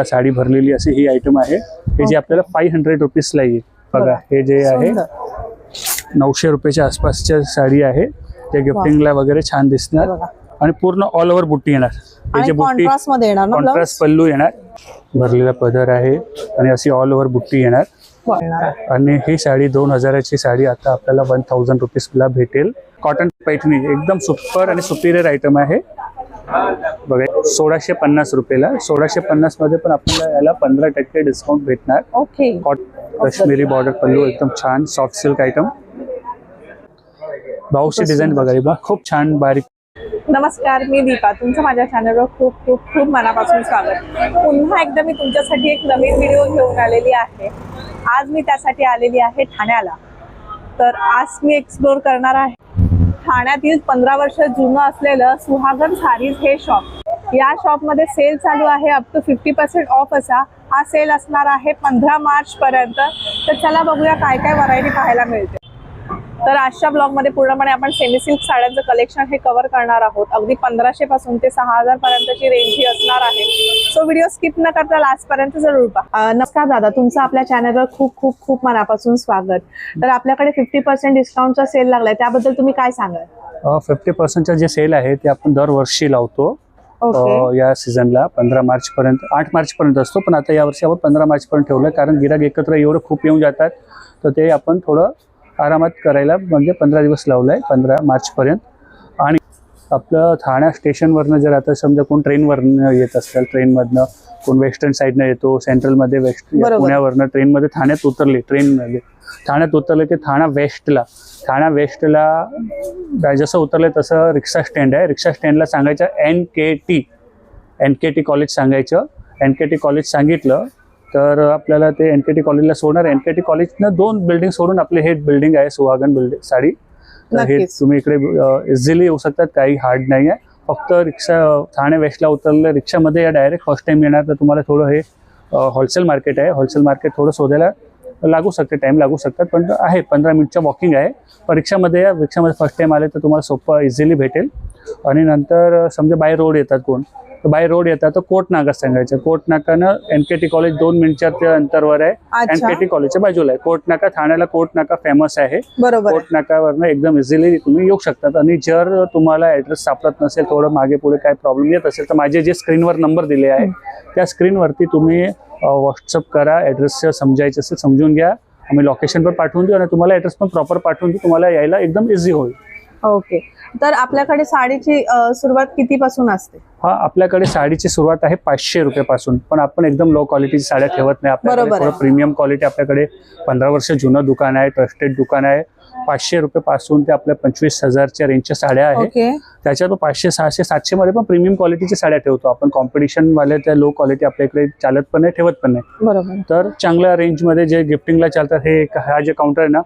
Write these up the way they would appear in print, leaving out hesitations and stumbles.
साडी भरलेली अशी ही आयटम आहे, हे जे आपल्याला 500 रुपीजला येईल. बघा हे जे आहे 900 रुपयाच्या आसपासच्या साडी आहे, ते गिफ्टिंगला वगैरे छान दिसणार आणि पूर्ण ऑल ओव्हर बुट्टी येणार. हे जे बुट्टी कॉन्ट्रास्ट पल्लू येणार, भरलेला पदर आहे आणि अशी ऑल ओव्हर बुट्टी येणार. आणि ही साडी 2000ची साडी आता आपल्याला 1000 रुपीजला भेटेल. कॉटन पैठणी एकदम सुपर आणि सुपिरियर आयटम आहे. बघा 1650 रुपयाला. 1650 मध्ये पण आपल्याला याला 15% डिस्काउंट भेटणार. ओके. काश्मीरी बॉर्डर पल्लू एकदम छान सॉफ्ट सिल्क आयटम. ब्लाउजची डिझाईन बघा खूप छान बारीक. नमस्कार, मी दीपा. तुमचं माझ्या चॅनलवर खूप खूप खूप मनापासून स्वागत. पुन्हा एकदा मी तुमच्यासाठी एक नवीन व्हिडिओ घेऊन आलेली आहे. आज मी त्यासाठी आलेली आहे ठाण्याला. तर आज मी एक्सप्लोर करणार आहे ठाण्यातील 15 वर्ष जुनं असलेलं सुहागन सारीज हे शॉप. या शॉपमध्ये सेल चालू आहे अप टू 50% ऑफ असा. हा सेल असणार आहे 15 मार्च पर्यंत. तर चला बघूया काय काय व्हरायटी पाहायला मिळते. तर आजच्या ब्लॉगमध्ये पूर्णपणे आपण सेमी सिल्क साड्यांचं कलेक्शन हे कव्हर करणार आहोत. अगदी 1500 पासून ते 6000 पर्यंतची रेंज ही असणार आहे. सो व्हिडिओ स्किप न करता लास्ट पर्यंत जरूर पहा. नमस्कार दादा, तुमचं आपल्या चॅनलवर खूप खूप खूप मनापासून स्वागत. तर आपल्याकडे 50% डिस्काउंटचा सेल लागलाय, त्याबद्दल तुम्ही काय सांगाल? 50%चा जे सेल आहे ते आपण दरवर्षी लावतो. या सीझनला 15 मार्च पर्यंत, 8 मार्च पर्यंत असतो, पण आता यावर्षी आपण 15 मार्च पर्यंत ठेवलं कारण गिराक एकत्र एवढं खूप येऊन जातात. तर ते आपण थोडं आरामात करायला म्हणजे 15 दिवस लावलं आहे 15 मार्च पर्यंत. आणि आपलं ठाणा स्टेशनवरनं जर आता समजा कोण ट्रेनवरनं येत असेल, ट्रेनमधनं कोण वेस्टर्न साईडनं येतो, सेंट्रलमध्ये वेस्ट पुण्यावरनं ट्रेनमध्ये ठाण्यात उतरले, ट्रेनमध्ये ठाण्यात उतरले ते ठाणा वेस्टला जसं उतरले तसं रिक्षा स्टँड आहे. रिक्षा स्टँडला सांगायचं NKT कॉलेज सांगायचं. NKT कॉलेज सांगितलं तर आपल्याला ते NKT कॉलेजला सोडणार. NKT कॉलेजनं 2 बिल्डिंग सोडून आपले हे बिल्डिंग आहे सुहागन बिल्डिंग साडी. तर हे तुम्ही इकडे इझिली येऊ शकतात, काही हार्ड नाही आहे. फक्त रिक्षा ठाणे वेस्टला उतरलं रिक्षामध्ये या डायरेक्ट फर्स्ट टाइम येणार तर तुम्हाला थोडं हे होलसेल मार्केट आहे. होलसेल मार्केट थोडं शोधायला लागू शकते, टाइम लागू शकतात, पण आहे 15 मिनिटच्या वॉकिंग आहे. पण रिक्षामध्ये फर्स्ट टाइम आले तर तुम्हाला सोपं इझिली भेटेल. आणि नंतर समजा बाय रोड येतात कोण, तर बाय रोड येतात तर कोर्ट नाका सांगायचं. कोर्ट नाकानं NKT कॉलेज 2 मिनिटच्या अंतरवर आहे. NKT कॉलेजच्या बाजूला आहे कोर्ट नाका. ठाण्याला कोर्ट नाका फेमस आहे. कोर्ट नाकावरनं एकदम इझिली तुम्ही येऊ शकतात. आणि जर तुम्हाला ऍड्रेस सापडत नसेल, थोडं मागे पुढे काय प्रॉब्लेम येत असेल, तर माझे जे स्क्रीनवर नंबर दिले आहे त्या स्क्रीनवरती तुम्ही व्हॉट्सअप करा. ऍड्रेस समजायचं असेल समजून घ्या, आम्ही लोकेशन पण पाठवून देऊ आणि तुम्हाला ऍड्रेस पण प्रॉपर पाठवून देऊ. तुम्हाला यायला एकदम इझी होईल. ओके. तर आपल्याकडे साडीची सुरुवात कितीपासून असते? हा, आपल्याकडे साडीची सुरुवात आहे 500 रुपयापासून, पण आपण एकदम लो क्वालिटीची साड्या ठेवत नाही. आपल्याकडे थोडं प्रीमियम क्वालिटी, आपल्याकडे 15 वर्ष जुनं दुकान आहे, ट्रस्टेड दुकान आहे. 500 रुपयापासून ते आपल्या 25,000च्या रेंजच्या साड्या आहेत. त्याच्यात 500, 600, 700 मध्ये पण प्रीमियम क्वालिटीच्या साड्या ठेवतो आपण. कॉम्पिटिशन वाले त्या लो क्वालिटी आपल्याकडे चालत पण नाही, ठेवत पण नाही. तर चांगल्या रेंजमध्ये जे गिफ्टिंगला चालतात, हा जे काउंटर आहे ना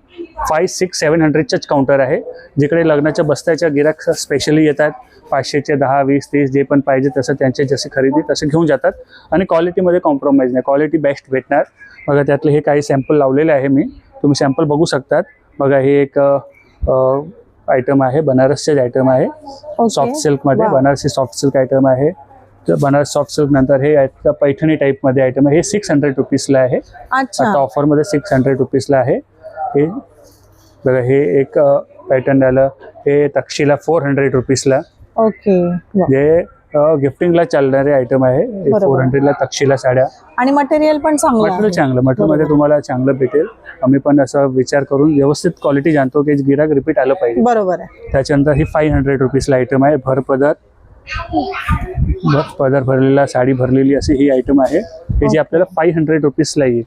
500-600-700च काउंटर आहे. जिकडे लग्नाच्या बस्त्याच्या गिराक स्पेशली येतात, 500चे 10, 20, 30 जे पण पाहिजे तसं त्यांचे जसे खरेदी तसे घेऊन जातात. आणि क्वालिटीमध्ये कॉम्प्रोमाइज नाही, क्वालिटी बेस्ट भेटणार. बघा त्यातले हे काही सॅम्पल लावलेले आहे मी, तुम्ही सॅम्पल बघू शकतात. बघा हे एक आयटम आहे, बनारसचे आयटम आहे सॉफ्ट सिल्कमध्ये. बनारसी सॉफ्ट सिल्क आयटम आहे. बनारस सॉफ्ट सिल्क नंतर हे पैठणी टाईपमध्ये आयटम आहे. हे 600 रुपीजला आहे. आता ऑफरमध्ये 600 रुपीजला आहे. हे बघा हे एक पॅटर्न आलं, हे तक्षिला 400 रुपीजला. जे गिफ्टिंगला चालणारे आयटम आहे. 400ला तक्षिला साड्या. आणि मटेरियल पण चांगलं, मटेरियलमध्ये तुम्हाला चांगलं भेटेल. आम्ही पण असं विचार करून व्यवस्थित क्वालिटी जाणतो की गिराक रिपीट आलं पाहिजे. बरोबर आहे. त्याच्यानंतर ही 500 रुपीजला आयटम आहे. पदर भरलेला, साडी भरलेली अशी ही आयटम आहे. हे जे आपल्याला 500 रुपीजला येईल.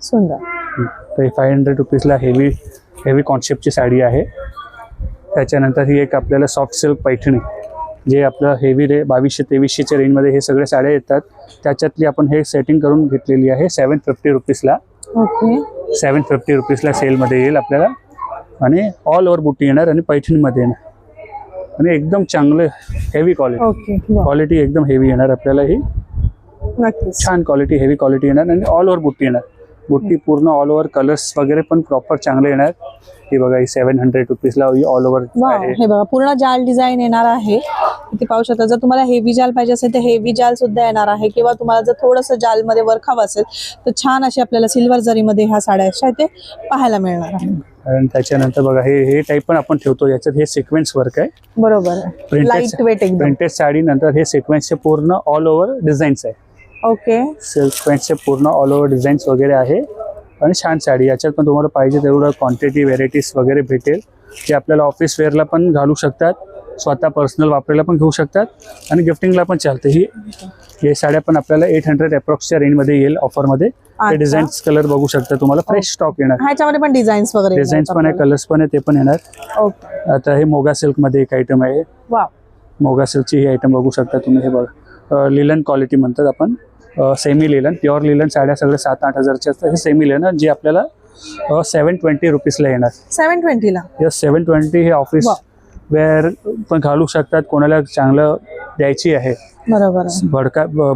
सुंदर. तर 500 रुपीजला हेवी कॉन्सेप्टची साडी आहे. त्याच्यानंतर ही एक आपल्याला सॉफ्ट सिल्क पैठणी, जे आपलं हेवी 2200-2300च्या रेंजमध्ये हे सगळे साड्या येतात. त्याच्यातली आपण हे सेटिंग करून घेतलेली आहे 750 रुपीजला. 750 रुपीजला सेलमध्ये येईल आपल्याला. आणि ऑल ओव्हर बुट्टी येणार आणि पैठणीमध्ये येणार. आणि एकदम चांगलं हेवी क्वालिटी एकदम हेवी येणार आपल्याला. ही छान क्वालिटी, हेवी क्वालिटी येणार आणि ऑल ओव्हर बुट्टी येणार. बुट्टी पूर्ण ऑल ओव्हर, कलर्स वगैरे पण प्रॉपर चांगले येणार. ही बघा ही 700 रुपीजला ऑल ओव्हर वाव, हे बघा पूर्ण जाल डिझाईन येणार आहे. इथे पाहू शकता. जर तुम्हाला हेवी जाल पाहिजे असेल तर हेवी जाल सुद्धा येणार आहे, किंवा तुम्हाला जर थोडंसं जाल मध्ये वर्क हवं असेल तर छान अशी आपल्याला सिल्वर जरीमध्ये ह्या साड्या अशा इथे पाहायला मिळणार आहे. आणि त्याच्यानंतर बघा हे टाईप पण आपण ठेवतो. याच्यात हे सिक्वेन्स वर्क आहे. बरोबर, लाईट वेट एकदम. प्रिंटेड साडी नंतर हे सिक्वेन्सचे पूर्ण ऑल ओव्हर डिझाईन्स आहे. ओके, सिक्वेन्सचे पूर्ण ऑल ओव्हर डिझाईन्स वगैरे आहे. आणि छान साडी. याच्यात पण तुम्हाला पाहिजे तेवढं क्वांटिटी व्हेरायटीज वगैरे भेटेल. ते आपल्याला ऑफिस वेअरला पण घालू शकतात, स्वतः पर्सनल वापरायला पण घेऊ शकतात, आणि गिफ्टिंगला पण चालते. हे साड्या पण आपल्याला 800 अप्रॉक्सच्या रेंजमध्ये येईल ऑफरमध्ये. ते डिझाईन्स कलर बघू शकता. तुम्हाला फ्रेश स्टॉक येणार. ह्याच्यामध्ये पण डिझाईन्स वगैरे, डिझाईन्स पण आहे, कलर्स पण आहे, ते पण येणार. ओके, आता हे मोगा सिल्कमध्ये एक आयटम आहे. वाव, मोगा सिल्कची ही आयटम बघू शकता तुम्ही. हे बघा लिलन क्वालिटी म्हणतात आपण, सेमी लिलन. प्युअर लिलन साड्या सगळ्या 7-8 हजारच्या असतात. हे सेमी लिलन जे आपल्याला 720 रुपीजला येणार. 720 ला. यस, 720. हे ऑफिस वेअर पण घालू शकतात. कोणाला चांगलं द्यायची आहे, बरोबर,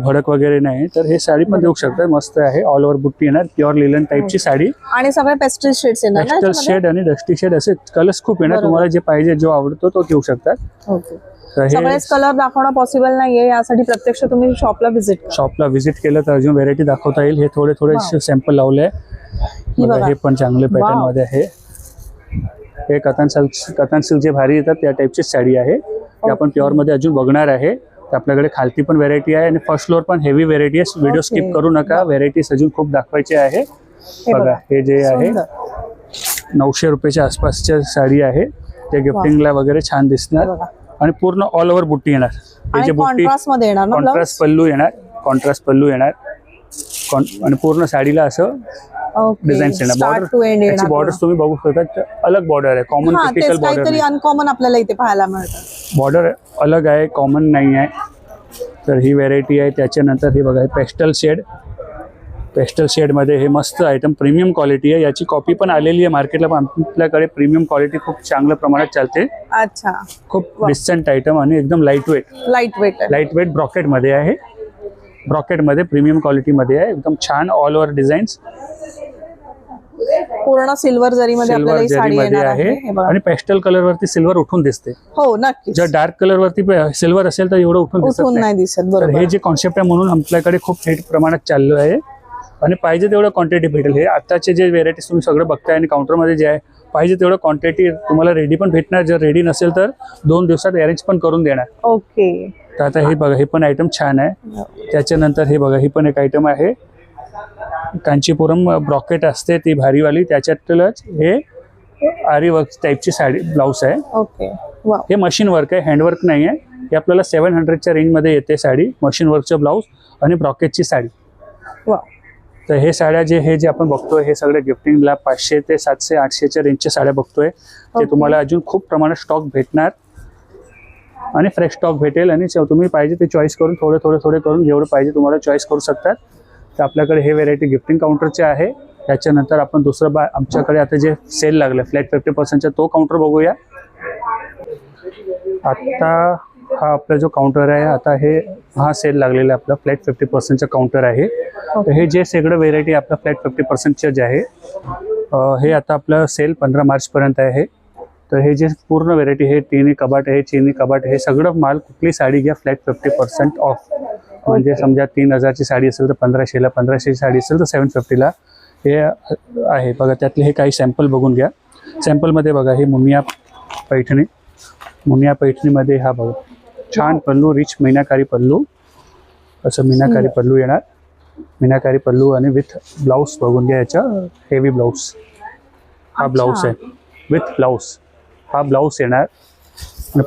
भडक वगैरे नाही, तर हे साडी पण देऊ शकतात. मस्त आहे. ऑल ओव्हर बुट्टी येणार. प्युअर लिलन टाईपची साडी, आणि सगळे पेस्टल शेड्स येणार. पेस्टल शेड आणि डस्टी शेड असे कलर्स खूप येणार. तुम्हाला जे पाहिजे, जो आवडतो तो घेऊ शकतात. ओके, सगळेच कलर दाखवणं पॉसिबल नाहीये. यासाठी प्रत्यक्ष तुम्ही शॉपला व्हिजिट केलं तर अजून व्हेरायटी दाखवता येईल. हे थोडे सॅम्पल लावले. हे पण चांगले पॅटर्न मध्ये आहे. हे कथन सिल्क जे भारी येतात त्या टाईपची साडी आहे. ते आपण प्युअर मध्ये अजून बघणार आहे. आपल्याकडे खालती पण व्हेरायटी आहे आणि फर्स्ट फ्लोअर पण हेवी व्हेरायटी आहे. व्हिडिओ स्किप करू नका. व्हेरायटीज अजून खूप दाखवायची आहे. बघा हे जे आहे 900 रुपयाच्या आसपासच्या साडी आहे. ते गिफ्टिंगला वगैरे छान दिसणार. आणि पूर्ण ऑल ओव्हर बुट्टी येणार. हे जे बुट्टी कॉन्ट्रास्ट पल्लू येणार. आणि पूर्ण साडीला असं डिझाईन्स येणार. बॉर्डर्स तुम्ही बघू शकता. अलग बॉर्डर आहे, कॉमन टिपिकल बॉर्डर अनकॉमन आपल्याला इथे पाहायला मिळतं. बॉर्डर अलग आहे, कॉमन नाही आहे. तर ही व्हेरायटी आहे. त्याच्यानंतर हे बघा पेस्टल शेडमध्ये हे मस्त आयटम, प्रीमियम क्वालिटी आहे. याची कॉपी पण आलेली आहे मार्केटला, पण आपल्याकडे प्रीमियम क्वालिटी खूप चांगल्या प्रमाणात चालते. अच्छा, खूप डिसेंट आयटम आणि एकदम लाईट वेट ब्रॉकेटमध्ये आहे. ब्रॉकेटमध्ये प्रीमियम क्वालिटीमध्ये आहे. एकदम छान ऑल ओव्हर डिझाईन्स, पूर्ण सिल्वर जरीमध्ये आहे. आणि पेस्टल कलर वरती सिल्वर उठून दिसते. हो, नक्की. जर डार्क कलर वरती सिल्वर असेल तर एवढं उठून नाही दिसत. तर हे जे कॉन्सेप्ट आहे म्हणून आपल्याकडे खूप हिट प्रमाणात चाललं आहे. आणि पाहिजे तेवढं क्वांटिटी भेटेल. हे आताचे जे व्हेरायटीज तुम्ही सगळं बघताय आणि काउंटरमध्ये जे आहे, पाहिजे तेवढं क्वांटिटी तुम्हाला रेडी पण भेटणार. जर रेडी नसेल तर 2 दिवसात अरेंज पण करून देणार. ओके, तर आता हे बघा, हे पण आयटम छान आहे. त्याच्यानंतर हे बघा, ही पण एक आयटम आहे. कांचीपुरम ब्रॉकेट असते ती भारीवाली. त्याच्यातलंच हे आरी वर्क टाईपची साडी ब्लाऊज आहे. ओके, हे मशीन वर्क आहे, हँडवर्क नाही आहे. हे आपल्याला 700च्या रेंजमध्ये येते साडी. मशीन वर्कचं ब्लाऊज आणि ब्रॉकेटची साडी. तर हे साड्या जे आपण बघतोय, हे सगळे गिफ्टिंगला 500 ते 700, 800च्या रेंजच्या साड्या बघतोय. ते तुम्हाला अजून खूप प्रमाणात स्टॉक भेटणार आणि फ्रेश स्टॉक भेटेल. आणि तुम्ही पाहिजे ते चॉईस करून थोडे करून जेवढं पाहिजे तुम्हाला चॉईस करू शकतात. तर आपल्याकडे हे व्हेरायटी गिफ्टिंग काउंटरचे आहे. त्याच्यानंतर आपण दुसरं आमच्याकडे आता जे सेल लागलं फ्लॅट 50%चा, तो काउंटर बघूया. आता हा आपला जो काउंटर आहे, आता हा सेल लागलेला आपला फ्लॅट 50%चा काउंटर आहे. तर हे जे सगळं व्हेरायटी आपला फ्लॅट 50% जे आहे, हे आता आपलं सेल 15 मार्चपर्यंत आहे. तर हे जे पूर्ण व्हेरायटी, हे तिन्ही कबाट आहे, चिनी कबाट, हे सगळं माल कुठली साडी घ्या फ्लॅट 50% ऑफ. म्हणजे समजा 3000ची साडी असेल तर 1500ला, 1500ची साडी असेल तर 750ला हे आहे. बघा त्यातले हे काही सॅम्पल बघून घ्या. सॅम्पलमध्ये बघा हे मुनिया पैठणीमध्ये हा बघा छान पल्लू, रिच मीनाकारी पल्लू, असं मीनाकारी पल्लू येणार. मीनाकारी पल्लू आणि विथ ब्लाऊज बघून घ्या. याच्या हेवी ब्लाऊज, हा ब्लाऊज आहे विथ ब्लाऊज. हा ब्लाऊज येणार आणि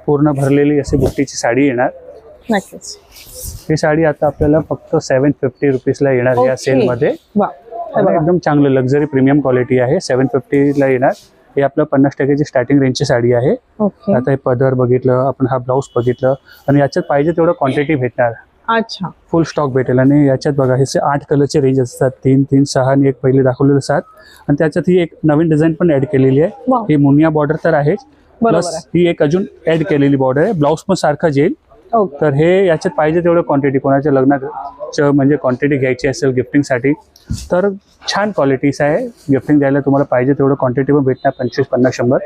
पूर्ण भरलेली अशी बुट्टीची साडी येणार. नक्कीच ही साडी आता आपल्याला फक्त 750 रुपीजला येणार या सेलमध्ये. एकदम चांगलं लक्झरी प्रीमियम क्वालिटी आहे. 750ला येणार. हे आपलं 50% स्टार्टिंग रेंजची साडी आहे. आता हे पदर बघितलं आपण, हा ब्लाऊज बघितलं, आणि याच्यात पाहिजे तेवढं क्वांटिटी भेटणार. अच्छा, फुल स्टॉक भेटेल. आणि याच्यात बघा हे 8 कलरचे रेंज असतात. 3, 3, 6 आणि एक पहिले दाखवलेलं 7. आणि त्याच्यात ही एक नवीन डिझाईन पण ऍड केलेली आहे. ही मुनिया बॉर्डर तर आहेच, प्लस ही एक अजून ऍड केलेली बॉर्डर आहे. ब्लाऊज पण सारखा येईल. ओके. तर हे याच्यात पाहिजे तेवढं क्वांटिटी, कोणाच्या लग्नाचं म्हणजे क्वांटिटी घ्यायची असेल गिफ्टिंगसाठी तर छान क्वालिटीज आहे. गिफ्टिंग द्यायला तुम्हाला पाहिजे तेवढं क्वांटिटी पण भेटणार, 25, 50, 100.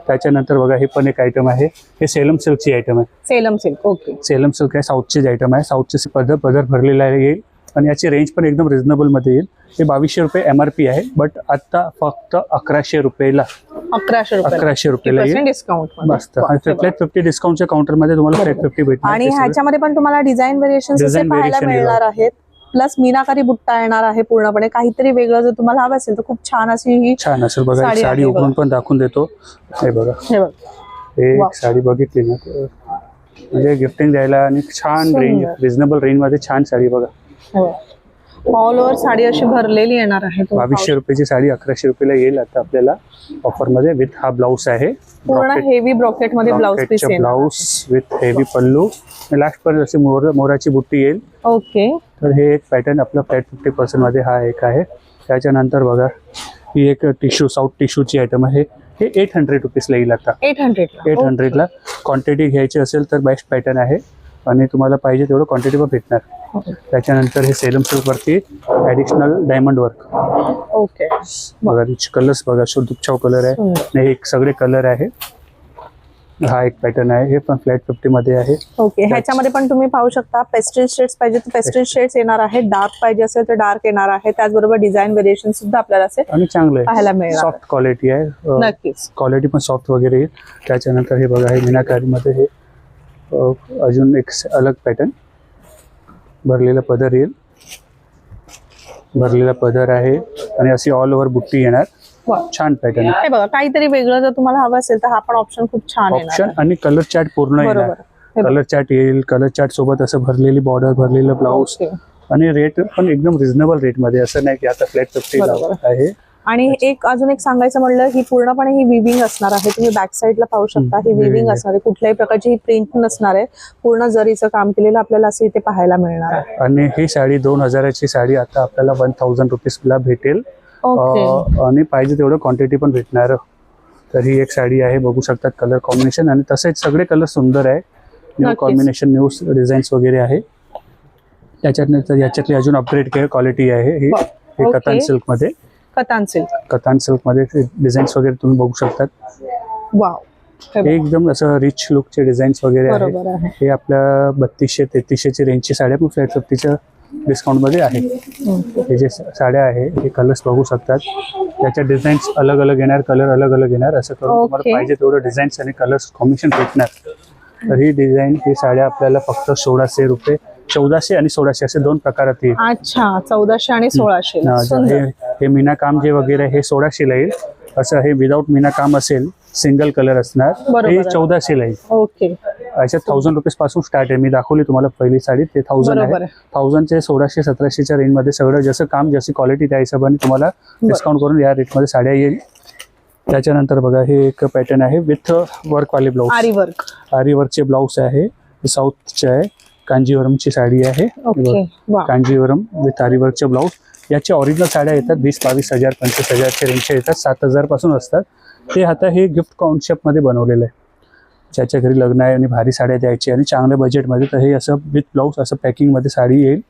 त्याच्यानंतर बघा हे पण एक आयटम आहे, हे सेलम सिल्कची आयटम आहे. Salem silk. Okay. Salem silk आहे, साऊथचीच आयटम आहे. साऊथचे पदर भरलेला येईल आणि याची रेंज पण एकदम रिझनेबल मध्ये येईल. हे 2200 रुपये MRP आहे, बट आता फक्त 1100 रुपयाला 1100 रुपयाला येईल. डिस्काउंट मस्त. फ्लॅट 50 डिस्काउंटच्या काउंटरमध्ये तुम्हाला फ्लॅट 50 भेटणार. आणि ह्याच्यामध्ये पण तुम्हाला डिझाईन व्हेरिएशन पाहायला मिळणार आहेत. प्लस मीनाकारी बुट्टा येणार आहे पूर्णपणे. काहीतरी वेगळं जर तुम्हाला हवं असेल तर खूप छान अशी ही छान असेल बघा. साडी उघडून पण दाखवून देतो. हे बघा, हे साडी बघितली ना म्हणजे गिफ्टिंग द्यायला आणि छान रेंज, रिझनेबल रेंज मध्ये छान साडी बघा. ऑल ओव्हर साडी अशी भरलेली येणार आहे. 2200 रुपयाची साडी 1100 रुपयाला येईल आता आपल्याला ऑफर मध्ये. विथ हा ब्लाऊज आहे, पूर्ण हेवी ब्रॉकेट मध्ये ब्लाऊज पीस आहे. Blouse with heavy pallu, last पर्यंत अशी मोराची बुट्टी येईल. ओके. तर हे एक पॅटर्न आपलं फ्लॅट 50% मध्ये हा एक आहे. त्याच्यानंतर बघा ही एक टिश्यू, साऊथ टिश्यूची आयटम आहे. हे 800 रुपीजला येईल आता. 800 ला. क्वांटिटी घ्यायची असेल तर बेस्ट पॅटर्न आहे आणि तुम्हाला पाहिजे तेवढं क्वांटिटी पण भेटणार. त्याच्यानंतर हे सेलम सिल्क वरती ऍडिशनल डायमंड वर्क. ओके. बघा रिच कलर्स बघा, शुद्धछाव कलर आहे आणि हे सगळे कलर आहे. हा एक पॅटर्न आहे, हे पण फ्लॅट 50 मध्ये आहे. ओके. ह्याच्यामध्ये पण तुम्ही पाहू शकता पेस्टल शेड्स पाहिजे तर पेस्टल शेड्स येणार आहे, डार्क पाहिजे असेल तर डार्क येणार आहे. त्याचबरोबर डिझाईन व्हेरिएशन सुद्धा आपल्याला असे आणि चांगलं पाहायला मिळेल. सॉफ्ट क्वालिटी आहे. नक्कीच क्वालिटी पण सॉफ्ट वगैरे येईल. त्याच्यानंतर हे बघा, हे मीनाकारी मध्ये हे अजून एक अलग पॅटर्न, भरलेला पदर येईल. भरलेला पदर आहे आणि अशी ऑल ओव्हर बुट्टी येणार. छान पॅटर्न आहे. हे बघा, काहीतरी वेगळं जर तुम्हाला हवं असेल तर हा पण ऑप्शन खूप छान आहे. ऑप्शन आणि कलर चार्ट पूर्ण येणार. कलर चार्ट येईल. कलर चार्ट सोबत असं भरलेली बॉर्डर, भरलेलं ब्लाऊज आणि रेट पण एकदम रिझनेबल रेट मध्ये. असं नाही की आता फ्लॅट 50 आहे. आणि अजून एक सांगायचं म्हणलं, ही पूर्णपणे ही विविंग असणार आहे. तुम्ही बॅक साईडला पाहू शकता, ही विविंग असणार आहे. कुठल्याही प्रकारची ही प्रिंट नसणार आहे. पूर्ण जरीचं काम केलेलं आपल्याला असं इथे पाहायला मिळणार आहे. आणि ही साडी 2000ची साडी आता आपल्याला 1000 रुपीजला भेटेल. आणि पाहिजे तेवढं क्वांटिटी पण भेटणार. तर ही एक साडी आहे, बघू शकतात कलर कॉम्बिनेशन. आणि तसेच सगळे कलर सुंदर आहे. न्यू कॉम्बिनेशन, न्यू डिझाईन्स वगैरे आहे. त्याच्यानंतर याच्यातली अजून अपग्रेड क्वालिटी आहे. हे कतान सिल्क मध्ये. कतान सिल्क मध्ये डिझाईन्स वगैरे तुम्ही बघू शकतात. वाव, हे एकदम असं रिच लुकचे डिझाईन्स वगैरे आहे. हे आपल्या 3200-3300 ची रेंजची साड्या पण फ्लॅट 50च्या डिस्काउंट मध्ये आहे. हे जे साड्या आहे हे कलर्स बघू शकतात. त्याच्या डिझाईन्स अलग अलग येणार, कलर अलग अलग येणार. असं करून तुम्हाला पाहिजे तेवढं डिझाईन्स आणि कलर्स कॉम्बिनेशन भेटणार. तर ही डिझाईन, ही साड्या आपल्याला फक्त 1600 रुपये, 1400 आणि 1600 असे दोन प्रकारात येईल. अच्छा, 1400 आणि 1600. हे मीना काम जे वगैरे हे 1600 ला येईल. असं हे विदाऊट मीना काम असेल, सिंगल कलर असणार, हे 1400 ला येईल. ओके. अशा 1000 रुपीज पासून स्टार्ट आहे. मी दाखवली तुम्हाला पहिली साडी, ते 1000 आहे. 1000 चे 1600-1700च्या रेंज मध्ये सगळं जसं काम जशी क्वालिटी त्या हिशोबाने तुम्हाला डिस्काउंट करून या रेट मध्ये साड्या येईल. त्याच्यानंतर बघा हे एक पॅटर्न आहे विथ वर्क वाले ब्लाऊज. आरी वर्कचे ब्लाऊज आहे. साऊथचे आहे. कांजीवरमची साडी आहे. कांजीवरम विथ आरी वर्कचे ब्लाऊज. याच्या ओरिजिनल साड्या येतात 20-22 हजार, 25,000 रेंजच्या येतात. 7000 पासून असतात. ते आता हे गिफ्ट कॉन्सेप्ट मध्ये बनवलेलं आहे. ज्याच्या घरी लग्न आहे आणि भारी साड्या द्यायची आणि चांगल्या बजेटमध्ये, तर हे असं विथ ब्लाऊज असं पॅकिंग मध्ये साडी येईल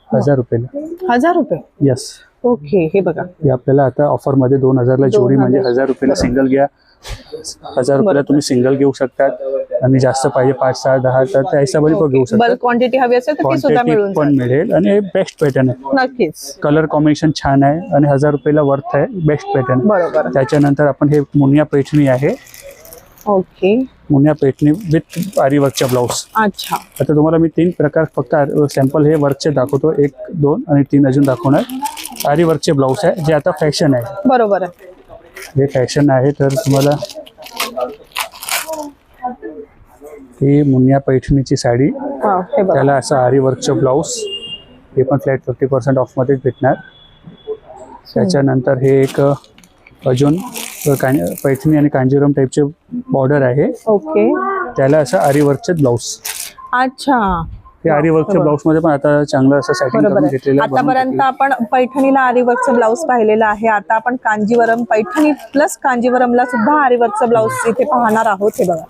1000 रुपयाला. 1000 रुपये? यस. ओके. हे बघा, हे आपल्याला आता ऑफर मध्ये 2000 ला जोडी, म्हणजे 1000 रुपयाला सिंगल घ्या. 1000 रुपयाला तुम्ही सिंगल घेऊ शकतात. आणि जास्त पाहिजे 5, 6, 10 तर त्या हिशोबाने पण घेऊ शकतात. बल्क क्वांटिटी हवी असेल तर ती सुद्धा मिळून पण मिळेल. आणि हे बेस्ट पॅटर्न आहे. नक्कीच. कलर कॉम्बिनेशन छान आहे आणि 1000 रुपयाला वर्थ आहे. Best pattern. बरोबर. त्याच्यानंतर आपण हे मुनिया पैठणी आहे. ओके. मुनिया पैठणी विथ आरी वर्कच्या ब्लाऊज. अच्छा. आता तुम्हाला मी 3 प्रकार फक्त सॅम्पल हे वर्कचे दाखवतो. 1, 2 आणि 3 अजून दाखवणार. आरी वर्कचे ब्लाऊज आहे जे आता फॅशन आहे. बरोबर आहे. हे फॅशन आहे. तर तुम्हाला ही मुनिया पैठणीची साडी, त्याला असं आरी वर्कचं ब्लाऊज, हे पण फ्लॅट 50% ऑफ मध्येच भेटणार. त्याच्यानंतर हे एक अजून पैठणी आणि कांजीवरम टाईपचे बॉर्डर आहे. ओके. त्याला असं आरी वर्कचे ब्लाऊज. अच्छा. हे आरी वर्कच्या ब्लाऊज मध्ये पण आता चांगलं असं सेटिंग करून घेतलेलं आहे. आतापर्यंत आपण पैठणीला आरी वर्कचं ब्लाऊज पाहिलेलं आहे. आता आपण कांजीवरम पैठणी प्लस कांजीवरमला सुद्धा आरी वर्कचं ब्लाऊज इथे पाहणार आहोत. हे बघा,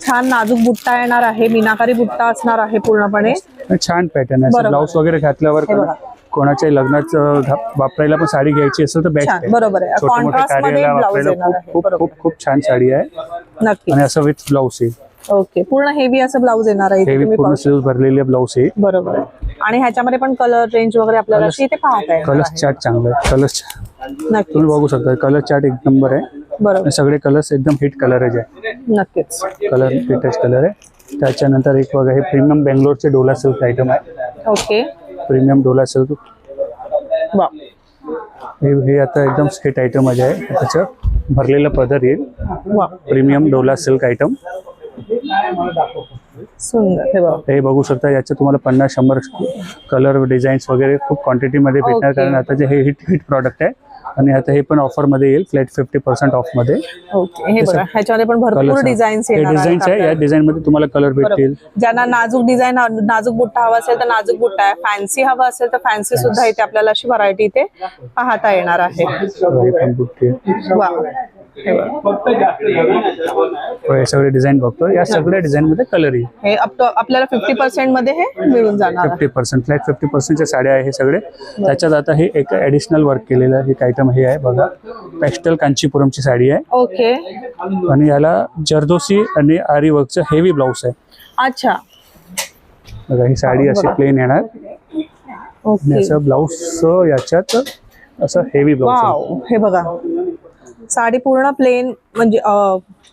छान नाजूक बुट्टा येणार आहे, मीनाकारी बुट्टा असणार आहे पूर्णपणे. छान पॅटर्न आहे. बरोबर. ब्लाऊज वगैरे घातल्यावर हे बघा. कोणाच्या लग्नात वापरायला पण साडी घ्यायची असेल तर बेस्ट छान, आहे. बरोबर आहे. छोट्या मोठ्या Contrast मध्ये कार्याला ब्लाऊज वापरायला येणार आहे. खूप बरोबर. खूप खूप छान साडी आहे. नक्की. आणि असं विथ ब्लाऊज आहे. ओके, पूर्ण हेवी असं ब्लाऊज येणार आहे इथे हेवी तुम्ही पूर्ण पाहू स्लीव्ह भरलेली ब्लाऊज आहे. शकता. बरोबर आहे. आणि ह्याच्यामध्ये पण कलर रेंज वगैरे आपल्याला अशी इथे पाहता येणार कलर आहे. चार्ट चांगला आहे. कलर नक्कीच. तुम्ही बघू शकता कलर चार्ट एक नंबर आहे. बरोबर. आणि सगळे कलर्स एकदम हिट कलरच आहे. नक्कीच. कलर हिटच कलर आहे. त्याच्यानंतर एक बघा हे प्रीमियम बेंगलोरचे डोला सिल्क आयटम आहे. ओके. प्रीमियम डोला सिल्क वा. हे आता एकदम हिट आयटम आहे. त्याचं भरलेलं पदर येईल. वा. प्रीमियम डोला सिल्क आयटम सुंदर. हे बघा. हे बघू शकता. याचे तुम्हाला 50-100 कलर डिझाईन्स वगैरे खूप क्वांटिटीमध्ये भेटणार. ओके. कारण आता जे हे हिट प्रॉडक्ट आहे आणि आता हे पण ऑफर मध्ये येईल फ्लॅट 50% ऑफ मध्ये. ओके. हे बघा, ह्याच्यामध्ये पण भरपूर डिझाईन्स येणार आहेत डिझाईन्स आहे. या आपल्याला. डिझाईन मध्ये तुम्हाला कलर भेटतील. ज्यांना नाजूक डिझाईन, नाजूक बुट्टा हवा असेल तर नाजूक बुट्टा आहे, फॅन्सी हवा असेल तर फॅन्सी सुद्धा इथे आपल्याला अशी व्हरायटी इथे पाहता येणार आहे. हे पण बुट्टे. वा. हे बघा. हे सगळे डिझाईन बघतो. या सगळ्या डिझाईन मध्ये कलर येईल. हे आपल्याला 50% मध्ये हे मिळून जाणार आहे. 50% फ्लॅट 50%च्या साड्या आहे हे सगळे. त्याच्यात आता हे एक ऍडिशनल वर्क केलेलं एक आयटम हे आहे बघा. पेस्टल कांचीपुरमची साडी आहे. ओके. आणि याला जरदोसी आणि आरी वर्कचं हेवी ब्लाऊज आहे. अच्छा. बघा ही साडी अशी प्लेन येणार. ओके. आणि असं ब्लाऊज याच्यात असं हेवी ब्लाऊज वाव. हे बघा, साडी पूर्ण प्लेन म्हणजे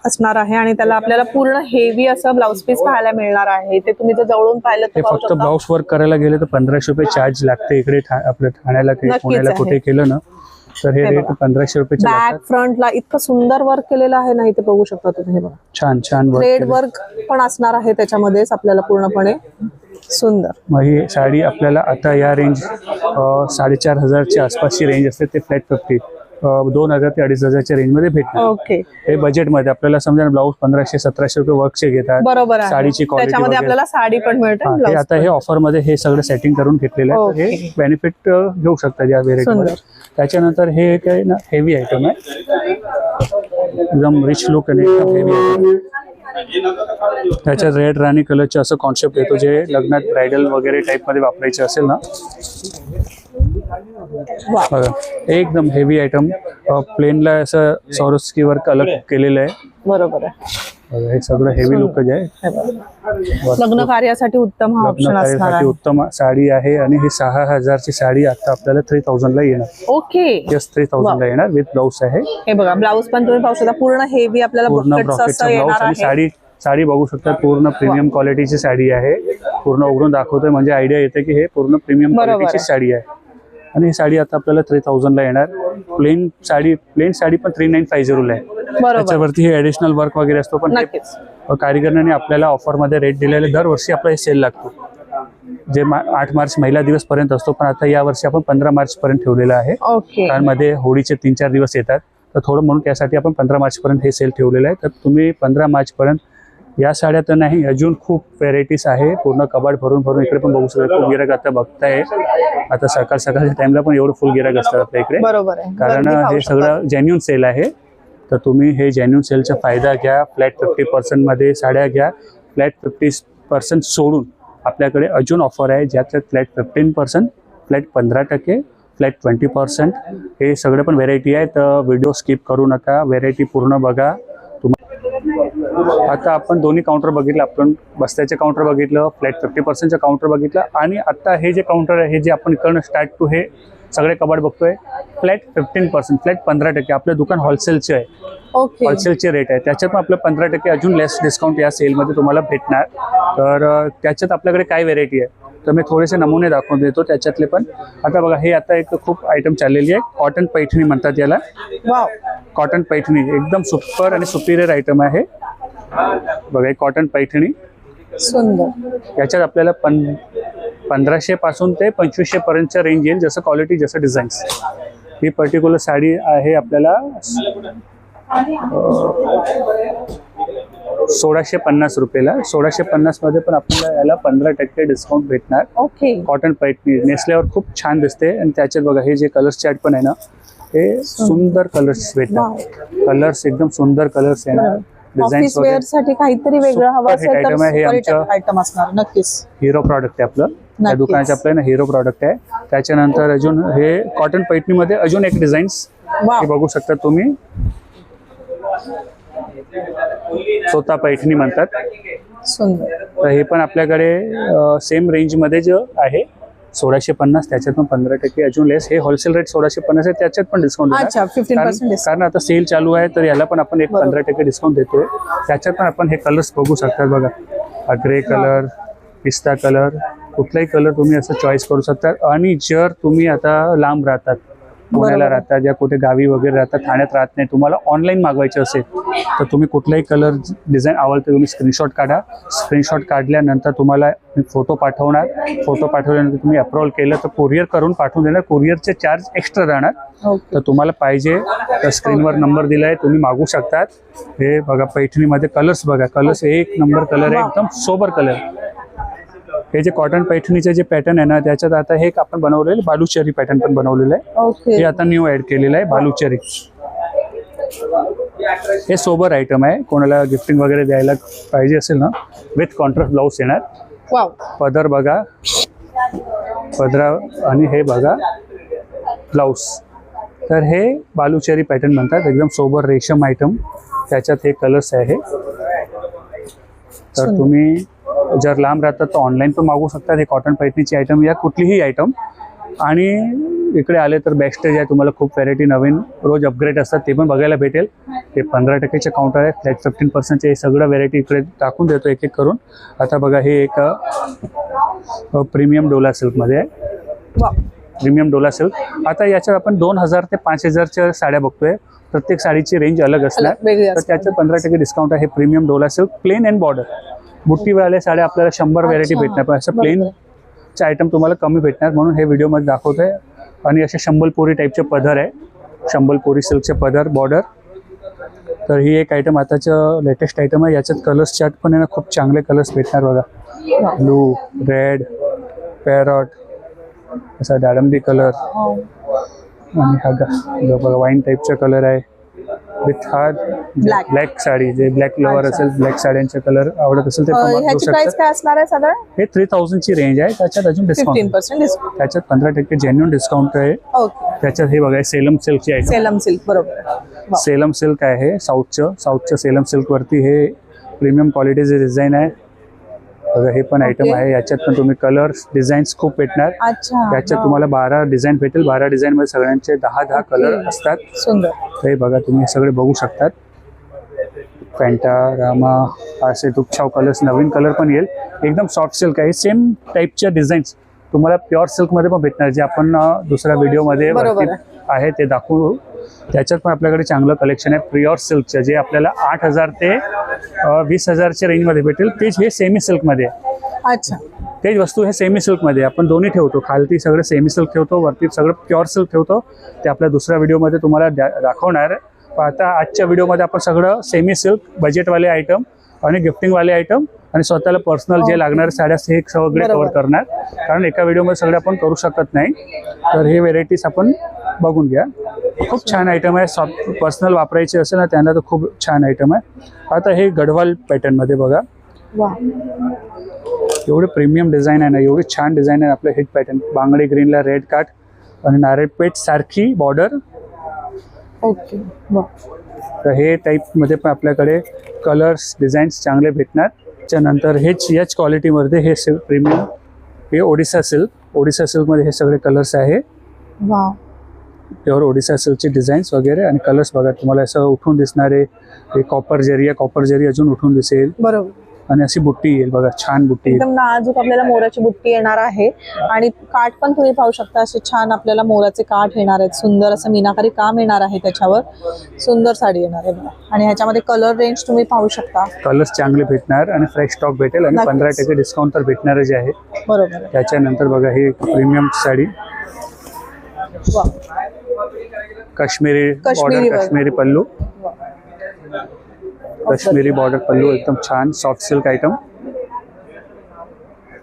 असणार आहे आणि त्याला आपल्याला पूर्ण हेवी असं ब्लाऊज पीस पाहायला मिळणार आहे. ते तुम्ही जर जवळून पाहिलं तर हे पाहू फक्त शकता. ब्लाऊज वर्क करायला गेले तर 1500 रुपये चार्ज लागते. इकडे आपल्या ठाण्याला काही नक्कीच पुण्याला आहे. कुठे केलं ना तर हे रेट 1500 रुपये बॅक फ्रंटला इतकं सुंदर वर्क केलेलं आहे ना, इथे बघू शकता तुम्ही. हे बघा, छान छान थ्रेड वर्क पण असणार आहे त्याच्यामध्येच आपल्याला पूर्णपणे सुंदर. मग ही साडी आपल्याला आता या रेंज 4500च्या आसपासची रेंज असते. ते फ्लॅट 50 2000 ते 2500च्या रेंज मध्ये भेटणार. ओके. हे बजेट मध्ये आपल्याला समजा ब्लाऊज 1500-1700 रुपये वर्कचे घेतात. बरोबर आहे. साडीची क्वालिटी त्याच्यामध्ये आपल्याला साडी पण मिळते. हे ब्लाऊज आता हे ऑफर मध्ये हे सगळं सेटिंग करून घेतलेलं आहे. ओके. हे बेनिफिट घेऊ शकतात या रेट मध्ये. त्याच्यानंतर हे काय ना हेवी आयटम आहे. एकदम रिच लुक आणि एकदम हेवी आयटम. त्याच्यात रेड राणी कलरचे असं कॉन्सेप्ट येतो जे लग्नात ब्रायडल वगैरे टाइप मध्ये वापरायचे असेल ना. बघा एकदम हेवी आयटम. प्लेनला असं सौरस्की वर्क अलग केलेलं आहे. बरोबर आहे. बघा हे सगळं हेवी लुक आहे. हे बघा. लग्न कार्यासाठी उत्तम हा ऑप्शन असणार लग्नासाठी आहे. उत्तम साडी आहे. आणि ही 6000ची साडी आता आपल्याला 3000 ला येणार. ओके. यस 3000 ला येणार विथ ब्लाऊज आहे. हे बघा, ब्लाऊज पण तुम्ही पाहू शकता पूर्ण हेवी आपल्याला पूर्ण बुकेट्स ब्रॉकेटचा असं ब्लाऊज येणार आणि आहे. साडी बघू शकता. पूर्ण प्रीमियम क्वालिटीची साडी आहे. पूर्ण उघडून दाखवतोय म्हणजे आयडिया येते की हे पूर्ण प्रीमियम बरोबर क्वालिटीची आहे. साडी आहे. आणि ही साडी आता आपल्याला 3000 ला येणार. प्लेन साडी पण 3950 ला आहे. बरोबर. त्याच्यावरती हे ऍडिशनल वर्क वगैरे असतो. पण नक्कीच. कारिगरांनी आपल्याला ऑफर मध्ये रेट दिलेले. दरवर्षी आपला हे सेल लागतो जे 8 मार्च महिला दिवस पर्यंत असतो. पण आता या वर्षी आपण 15 मार्च पर्यंत ठेवलेला आहे. ओके. कारण मध्ये होळीचे 3-4 दिवस येतात. तर थोडं म्हणून त्यासाठी आपण 15 मार्च पर्यंत हे सेल ठेवलेलं आहे. तर तुम्ही 15 मार्च पर्यंत या साड्या तर नाही, अजून खूप व्हेरायटीज आहे. पूर्ण कबाड भरून इकडे पण बघू शकता. खूप गिराक आता बघताय. आता सकाळच्या टाइमला पण एवढं फुल गिराक असतात आपल्या इकडे. बरोबर आहे. कारण गर्दी पाहू हे शकता. सगळं जेन्युन सेल आहे. तर तुम्ही हे जेन्युन सेलचा फायदा घ्या. फ्लॅट 50% मध्ये साड्या घ्या. फ्लॅट 50% सोडून आपल्याकडे अजून ऑफर आहे ज्यात फ्लॅट 15%, फ्लॅट 15%, फ्लॅट 20%. हे सगळं पण व्हेरायटी आहे. तर व्हिडिओ स्किप करू नका. व्हेरायटी पूर्ण बघा. आता आपण दोन्ही काउंटर बघितलं. आपण बस्त्याचे काउंटर बघितलं, फ्लॅट 50%चे काउंटर बघितलं. आणि आता हे जे काउंटर आहे हे जे आपण इकडनं स्टार्ट टू हे सगळे कबाड बघतोय फ्लॅट 15%, फ्लॅट 15%. आपलं दुकान होलसेलचे आहे. ओके. होलसेलचे रेट आहे. त्याच्यात पण आपलं 15% अजून लेस डिस्काउंट या सेलमध्ये तुम्हाला भेटणार. तर त्याच्यात आपल्याकडे काय व्हेरायटी आहे तर मी थोडेसे नमुने दाखवून देतो त्याच्यातले पण. आता बघा हे आता एक खूप आयटम चाललेली आहे. कॉटन पैठणी म्हणतात याला. वाव. कॉटन पैठणी एकदम सुपर आणि सुपिरियर आयटम आहे. बघा एक कॉटन पैठणी सुंदर. याच्यात आपल्याला 1500 पासून ते 2500 पर्यंतच्या रेंज येईल. जसं क्वालिटी जसं डिझाईन्स. ही पर्टिक्युलर साडी आहे आपल्याला 1650 रुपयाला. 1650 मध्ये पण आपल्याला याला 15% डिस्काउंट भेटणार. ओके. कॉटन पैठणी नेसल्यावर खूप छान दिसते. आणि त्याच्यात बघा हे जे कलर्स चार्ट पण आहे ना हे सुंदर कलर्स भेटणार. कलर्स एकदम सुंदर कलर्स येणार. डिझाईन्स ऑफिस वेअर साठी काहीतरी वेगळं हवं Super असेल hit तर item आहे हे super hit आमचं. item असणार नक्कीच. हिरो प्रॉडक्ट आहे आपलं, त्या नक्कीच. दुकानाचे आपलं ना हिरो प्रॉडक्ट आहे. त्याच्यानंतर अजून हे कॉटन पैठणीमध्ये अजून एक डिझाईन्स वाव. हे बघू शकता तुम्ही, स्वतः पैठणी म्हणतात. सुंदर. तर हे पण आपल्याकडे सेम रेंजमध्ये जो आहे 1650, त्याच्यात पण 15% अजून लेस. हे होलसेल रेट 1650 आहे, त्याच्यात पण डिस्काउंट अच्छा 15% डिस्काउंट. कारण आता सेल चालू आहे तर याला पण आपण एक बरोबर. 15% डिस्काउंट देतोय. त्याच्यात पण आपण हे कलर्स बघू शकता बघा, ग्रे कलर, पिस्ता कलर, कुठलाही कलर तुम्ही असं चॉईस करू शकता. आणि जर तुम्ही आता लांब राहतात, पुण्याला बरोबर. राहतात, या कुठे गावी वगैरे राहतात, ठाण्यात राहत नाही, तुम्हाला ऑनलाईन मागवायचे असेल तर तुम्ही कुठलाही कलर डिझाईन आवडते तुम्ही स्क्रीनशॉट काढा. स्क्रीनशॉट काढल्यानंतर तुम्हाला मी फोटो पाठवणार. फोटो पाठवल्यानंतर तुम्ही अप्रूव्हल केलं तर कुरिअर करून पाठवून देणार. कुरिअरचे चार्ज एक्स्ट्रा राहणार. ओके. तर तुम्हाला पाहिजे तर स्क्रीनवर नंबर दिलाय, तुम्ही मागू शकतात. हे बघा पैठणीमध्ये कलर्स बघा, कलर्स एक नंबर कलर आहे, एकदम सोबर कलर. हे जे कॉटन पैठणीचे जे पॅटर्न आहे ना, त्याच्यात आता हे एक आपण बनवलेलं बालुचरी पॅटर्न पण बनवलेलं आहे. ओके. हे आता न्यू ऍड केलेलं आहे बालुचरी. हे सोबर आयटम आहे, कोणाला गिफ्टिंग वगैरे द्यायला पाहिजे असेल ना, विथ कॉन्ट्रास्ट ब्लाऊज येणार. वाव. पदर बघा, पदरा आणि हे बघा ब्लाऊज. तर हे बालुचरी पॅटर्न म्हणतात, एकदम सोबर रेशम आयटम. त्याच्यात हे कलर्स आहे. तर तुम्ही जर लांब राहतात तर ऑनलाईन पण मागू शकतात हे कॉटन पैठणीची आयटम या कुठलीही आयटम. आणि इकडे आले तर बॅकस्टेज आहे, तुम्हाला खूप व्हरायटी नवीन रोज अपग्रेड असतात ते पण बघायला भेटेल. हे 15%चे काउंटर आहे, फ्लॅट 15%चे हे सगळं व्हरायटी इकडे टाकून देतो एक एक करून. आता बघा हे एक प्रीमियम डोला सिल्कमध्ये आहे, वाव. Premium Dola silk. आता याच्यात आपण 2000 ते 5000च्या साड्या बघतोय. प्रत्येक साडीची रेंज अलग असणार, वेगळी तर असणार. त्याच्यात 15% डिस्काउंट आहे. Premium Dola silk plain and border. बुट्टीवाल्या साड्या आपल्याला 100 व्हरायटी अच्छा. भेटणार, पण असं बरोबर. प्लेनचे आयटम तुम्हाला कमी भेटणार, म्हणून हे व्हिडिओमध्ये दाखवतोय. आणि असे शंभलपुरी टाईपचे पदर आहे, शंभलपुरी सिल्कचे पदर बॉर्डर. तर ही एक आयटम आताचं लेटेस्ट आयटम आहे. याच्यात कलर्स चार्ट पण आहे ना, खूप चांगले कलर्स भेटणार बघा. ब्लू, रेड, पॅरॉट, असा डाळंबी कलर. आणि हा बघा वाईन टाईपचा कलर आहे. विथ हा Black. ब्लॅक साडी, जे ब्लॅक लवर असेल, ब्लॅक साड्यांचे कलर आवडत असेल ते पण मागवू ह्याची प्राइस शकतात. काय असणार आहे साधारण? हे 3000 ची रेंज आहे, त्याच्यात अजून डिस्काउंट. 15% डिस्काउंट. त्याच्यात 15% जेन्युन डिस्काउंट आहे. ओके. त्याच्यात हे बघा सेलम सिल्कची आयटम. सेलम सिल्क बरोबर. वाव. सेलम सिल्क आहे साऊथचं सेलम सिल्क वरती हे प्रीमियम क्वालिटीचे डिझाईन आहे बघा. हे पण आयटम Okay. आहे. याच्यात पण तुम्ही कलर्स डिझाईन्स खूप भेटणार. अच्छा. याच्यात वाव. तुम्हाला 12 डिझाईन भेटेल. 12 डिझाईन मध्ये सगळ्यांचे 10 कलर Okay. असतात. सुंदर. तर हे बघा तुम्ही हे सगळे बघू शकतात. फॅन्टा, रामा असे दुःखछाव कलर्स, नवीन कलर पण येईल. एकदम सॉफ्ट सिल्क आहे. सेम टाईपच्या डिझाईन्स तुम्हाला प्युअर सिल्कमध्ये पण भेटणार, जे आपण दुसऱ्या व्हिडिओमध्ये बरोबर आहे ते दाखवू. त्याच्यात पण आपल्याकडे चांगलं कलेक्शन आहे प्युअर सिल्कचं, जे आपल्याला 8000 ते 20000च्या रेंजमध्ये भेटेल. तेच हे सेमी सिल्कमध्ये आहे. अच्छा. तेच वस्तू हे सेमी सिल्कमध्ये आपण दोन्ही ठेवतो. खालती सगळं सेमी सिल्क ठेवतो, वरती सगळं प्युअर सिल्क ठेवतो. ते आपल्या दुसऱ्या व्हिडिओमध्ये तुम्हाला दाखवणार. पण आता आजच्या व्हिडिओमध्ये आपण सगळं सेमी सिल्क, बजेटवाले आयटम आणि गिफ्टिंगवाले आयटम आणि स्वतःला पर्सनल जे लागणारे साड्या हे सगळे कव्हर करणार, कारण एका व्हिडिओमध्ये सगळे आपण करू शकत नाही. तर हे व्हेरायटीज आपण बघून घ्या. खूप छान आयटम आहे. पर्सनल वापरायचे असेल ना त्यांना तर खूप छान आयटम आहे. आता हे गढवाल पॅटर्नमध्ये बघा, एवढे प्रीमियम डिझाईन आहे ना, एवढे छान डिझाईन आहे. आपलं हिट पॅटर्न बांगडी ग्रीनला रेड काठ आणि नारळपेठ सारखी बॉर्डर. ओके. तर हे टाईपमध्ये पण आपल्याकडे कलर्स डिझाईन्स चांगले भेटणार. त्याच्यानंतर याच क्वालिटीमध्ये हे सिल्क प्रीमियम, हे ओडिसा सिल्कमध्ये हे सगळे कलर्स आहे. वाव. प्युअर ओडिसा सिल्कचे डिझाईन्स वगैरे आणि कलर्स बघा तुम्हाला असं उठून दिसणारे. हे कॉपर जरी अजून उठून दिसेल. बरोबर. आणि अशी बुट्टी येईल बघा, छान बुट्टी येईल. एकदम नाजूक आपल्याला मोराची बुट्टी येणार आहे. आणि काठ पण तुम्ही पाहू शकता, असे छान आपल्याला मोराचे काठ येणार आहेत. सुंदर असं मीनाकारी काम येणार आहे त्याच्यावर. सुंदर साडी येणार आहे बघा. आणि ह्याच्यामध्ये कलर रेंज तुम्ही पाहू शकता. कलर्स चांगले भेटणार आणि फ्रेश स्टॉक भेटेल आणि 15% डिस्काउंट तर भेटणारच आहे. बरोबर. त्याच्यानंतर बघा ही premium sari, wow. Kashmiri border, Kashmiri pallu, Kashmiri border pallu, एकदम छान सॉफ्ट सिल्क आयटम.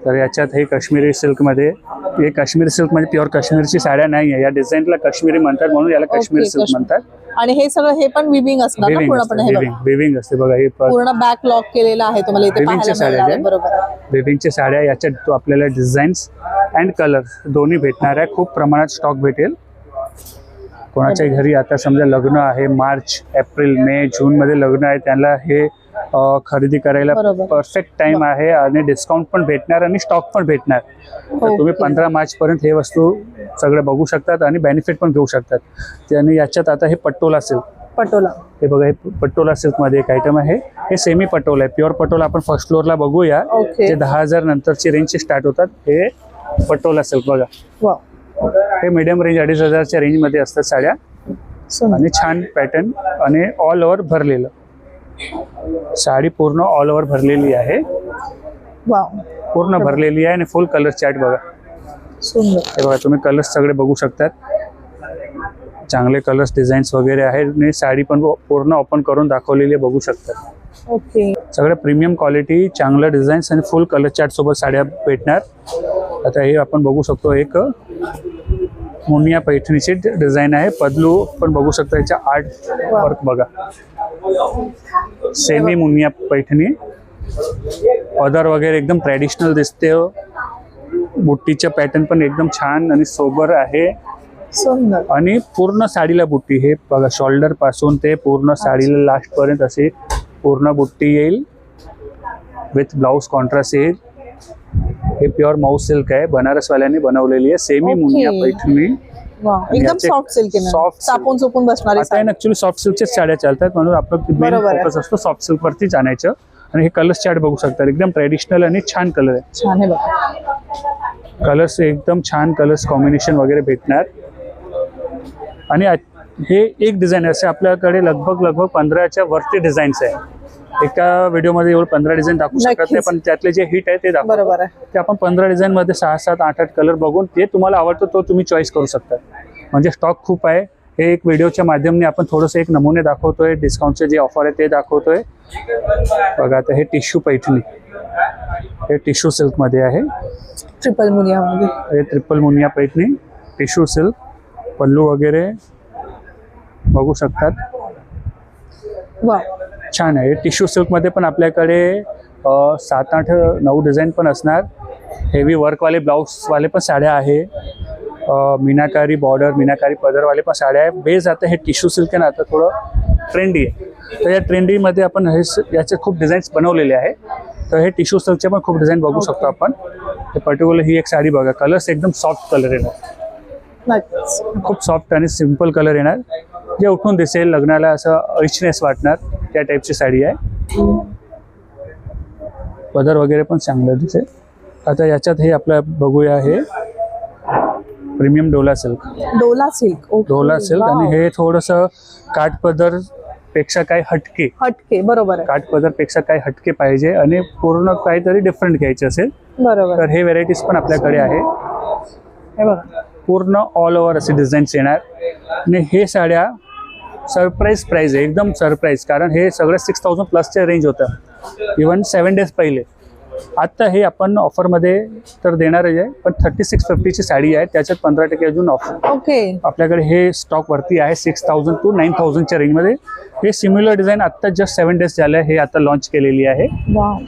तर याच्यात हे काश्मीरी सिल्कमध्ये, हे काश्मीरी सिल्क म्हणजे प्युअर काश्मीरची साड्या नाही आहे, या डिझाईनला काश्मीरी म्हणतात म्हणून याला काश्मीरी सिल्क म्हणतात. आणि हे सगळं हे पण विविंग असणार ना पूर्णपणे? हे बघा विविंग असते बघा, हे पूर्ण बॅक लॉक केलेलं आहे तुम्हाला इथे पाहायला मिळणार आहे. बरोबर, विविंगच्या साड्या, याच्यात तो आपल्याला डिझाईन्स अँड कलर दोन्ही भेटणार आहे. खूप प्रमाणात स्टॉक भेटेल. कोणाच्या घरी आता समजा लग्न आहे, मार्च, एप्रिल, मे, जून मध्ये लग्न आहे, त्यांना हे खरेदी करायला परफेक्ट टाइम आहे आणि डिस्काउंट पण भेटणार आणि स्टॉक पण भेटणार. तर तुम्ही 15 मार्च पर्यंत हे वस्तू सगळे बघू शकतात आणि बेनिफिट पण घेऊ शकतात. आणि याच्यात आता हे पटोला सिल्क, पटोला, हे बघा, हे पटोला सिल्क मध्ये एक आयटम आहे. हे सेमी पटोला आहे. प्युअर पटोला आपण फर्स्ट फ्लोअरला बघूया, जे 10,000 नंतरची रेंजचे स्टार्ट होतात. हे पटोला सिल्क बघा, हे मीडियम रेंज 2,500च्या रेंज मध्ये असतात साड्या आणि छान पॅटर्न आणि ऑल ओव्हर भरलेलं. साडी पूर्ण ऑल ओव्हर भरलेली आहे, पूर्ण भरलेली आहे आणि फुल कलर चार्ट बघा. हे बघा, तुम्ही कलर्स सगळे बघू शकतात. चांगले कलर्स, डिझाईन्स वगैरे आहेत आणि साडी पण पूर्ण ओपन करून दाखवलेली बघू शकतात. ओके, सगळं प्रीमियम क्वालिटी, चांगलं डिझाईन्स आणि फुल कलर चार्ट सोबत साड्या भेटणार. आता हे आपण बघू शकतो, एक मुनिया पैठणीची डिझाईन आहे. पदलू पण बघू शकता, याच्या आर्ट वर्क बघा, सेमी मुनिया पैठणी. पदर वगैरे एकदम ट्रॅडिशनल दिसते. बुट्टीचं पॅटर्न पण एकदम छान आणि सोबर आहे आणि पूर्ण साडीला बुट्टी. हे बघा, शोल्डर पासून ते पूर्ण साडीला लास्ट पर्यंत असे पूर्ण बुट्टी येईल विथ ब्लाउज कॉन्ट्रास्ट येईल. हे प्युअर माऊस सिल्क आहे, बनारस वाल्यांनी बनवलेली आहे. सेमी मुनिया पैठणी, एकदम सॉफ्ट सिल्क आहे, सॉफ्ट तापून चोपून बसणारी. आता ऍक्च्युअली सॉफ्ट सिल्कच्याच साड्या चालतात म्हणून आपलं मेन फोकस असतो सॉफ्ट सिल्क वरतीच आणायचं. आणि हे कलर्स चार्ट बघू शकता, एकदम ट्रेडिशनल आणि छान कलर आहे. छान आहे बघा, कलर्स एकदम छान, कलर्स कॉम्बिनेशन वगैरे भेटणार. आणि हे एक डिझाईन असे आपल्याकडे लगभग 15च्या वरती डिझाईन्स आहे. एका व्हिडिओमध्ये एवढं 15 डिझाईन दाखवू शकत नाही, पण त्यातले जे हिट आहे ते दाखवतो. ते आपण 15 डिझाईन मध्ये 6, 7, 8 कलर बघून ते तुम्हाला आवडतो तो तुम्ही चॉईस करू शकता. म्हणजे स्टॉक खूप आहे. हे एक व्हिडिओच्या माध्यमाने आपण थोडंसं एक नमुने दाखवतोय, डिस्काउंटचे जे ऑफर आहे ते दाखवतोय. बघा, आता हे टिश्यू पैठणी, हे टिश्यू सिल्क मध्ये आहे. ट्रिपल मुनिया मध्ये, हे triple Muniya Paithani, tissue silk. Pallu वगैरे बघू शकतात, छान आहे. टिश्यू सिल्क मध्ये पण आपल्याकडे 7, 8, 9 डिझाईन पण असणार. हेवी वर्कवाले ब्लाऊजवाले पण साड्या आहे. मीनाकारी बॉर्डर, मीनाकारी पदरवाले पण साड्या आहे. बेस आता हे टिश्यू सिल्क आहे ना, आता थोडं ट्रेंडी आहे. तर या ट्रेंडीमध्ये आपण हे याचे खूप डिझाईन्स बनवलेले आहे. तर हे टिश्यू सिल्कचे पण खूप डिझाईन बघू शकतो आपण. हे पर्टिक्युलर ही एक साडी बघा, कलर्स एकदम सॉफ्ट कलर येणार, खूप सॉफ्ट आणि सिम्पल कलर येणार, जे उठून दिसेल, लग्नाला असं रिचनेस वाटणार, त्या टाईपची साडी आहे. पदर वगैरे पण चांगलं दिसेल. आता याच्यात हे आपलं बघूया, हे premium Dola silk, Dola silk, Dola silk. आणि हे थोडंसं काठपदर पेक्षा काही हटके, बरोबर आहे, काठपदर पेक्षा काही हटके पाहिजे आणि पूर्ण काहीतरी डिफरंट घ्यायचे असेल, बरोबर. तर हे व्हेरायटीज पण आपल्याकडे आहे. हे बघा, पूर्ण ऑल ओव्हर असे डिझाईन्स येणार. आणि हे साड्या सरप्राईज प्राईज आहे, एकदम सरप्राईज, कारण हे सगळं 6,000 प्लसच्या रेंज होतं इव्हन 7 डेज पहिले. आत्ता हे आपण ऑफरमध्ये तर देणारच आहे, पण 3650ची साडी आहे, त्याच्यात 15% अजून ऑफर. ओके, आपल्याकडे हे स्टॉक वरती आहे 6,000 to 9,000च्या रेंजमध्ये. हे सिम्युलर डिझाईन आत्ता जस्ट 7 डेज झाले, हे आता लॉन्च केलेली आहे.